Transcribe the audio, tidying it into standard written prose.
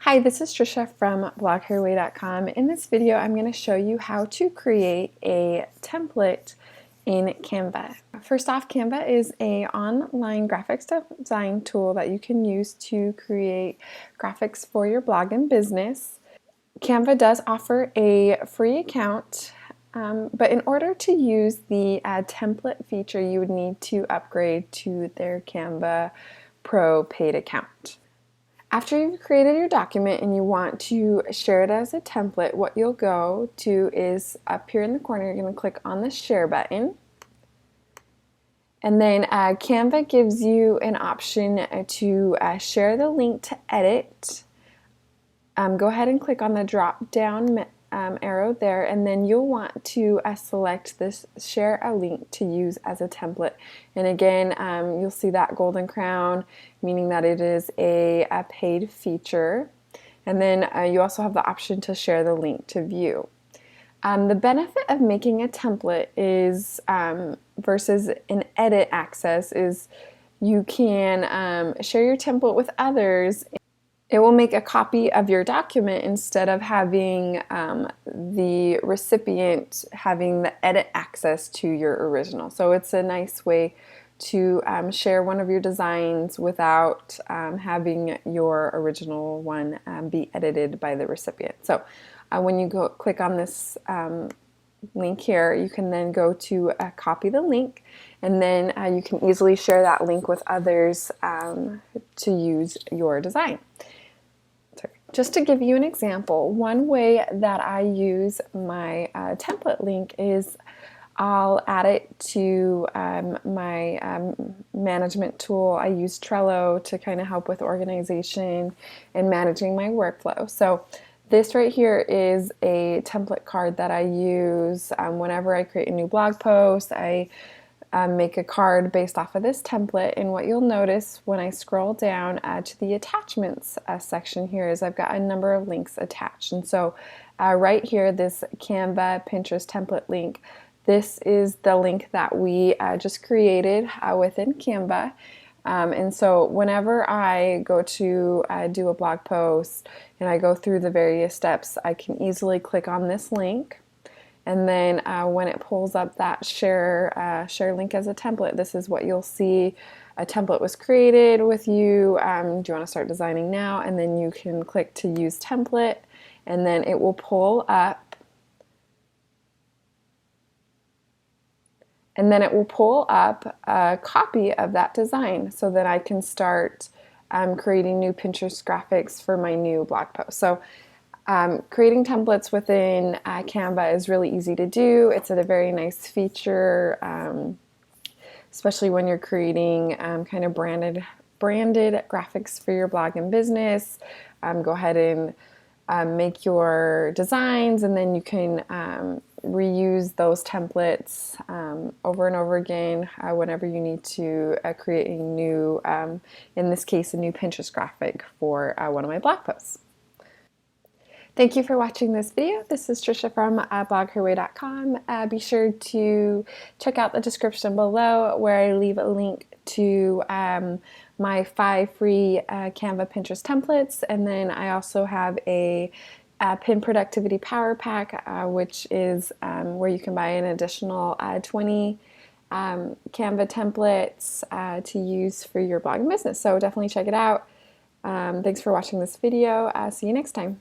Hi, this is Trisha from blogherway.com. In this video, I'm going to show you how to create a template in Canva. First off, Canva is an online graphics design tool that you can use to create graphics for your blog and business. Canva does offer a free account, but in order to use the template feature, you would need to upgrade to their Canva Pro paid account. After you've created your document and you want to share it as a template, what you'll go to is up here in the corner, you're going to click on the share button. And then Canva gives you an option to share the link to edit. Go ahead and click on the drop down arrow there, and then you'll want to select this share a link to use as a template. And again, you'll see that golden crown, meaning that it is a paid feature. And then you also have the option to share the link to view. The benefit of making a template is versus an edit access is you can share your template with others. It will make a copy of your document instead of having the recipient having the edit access to your original. So it's a nice way to share one of your designs without having your original one be edited by the recipient. So when you go click on this link here, you can then go to copy the link, and then you can easily share that link with others to use your design. Just to give you an example, one way that I use my template link is I'll add it to my management tool. I use Trello to kind of help with organization and managing my workflow. So this right here is a template card that I use whenever I create a new blog post. I make a card based off of this template, and what you'll notice when I scroll down to the attachments section here is I've got a number of links attached. And so right here, this Canva Pinterest template link, this is the link that we just created within Canva. And so whenever I go to do a blog post and I go through the various steps, I can easily click on this link. And then when it pulls up that share link as a template, this is what you'll see. A template was created with you. Do you want to start designing now? And then you can click to use template, and then it will pull up. And then it will pull up a copy of that design so that I can start creating new Pinterest graphics for my new blog post. So creating templates within Canva is really easy to do. It's a very nice feature, especially when you're creating kind of branded graphics for your blog and business. Go ahead and make your designs, and then you can reuse those templates over and over again whenever you need to create a new, in this case, a new Pinterest graphic for one of my blog posts. Thank you for watching this video. This is Trisha from blogherway.com. Be sure to check out the description below where I leave a link to my 5 free Canva Pinterest templates, and then I also have a Pin Productivity Power Pack, which is where you can buy an additional 20 Canva templates to use for your blog and business. So definitely check it out. Thanks for watching this video. See you next time.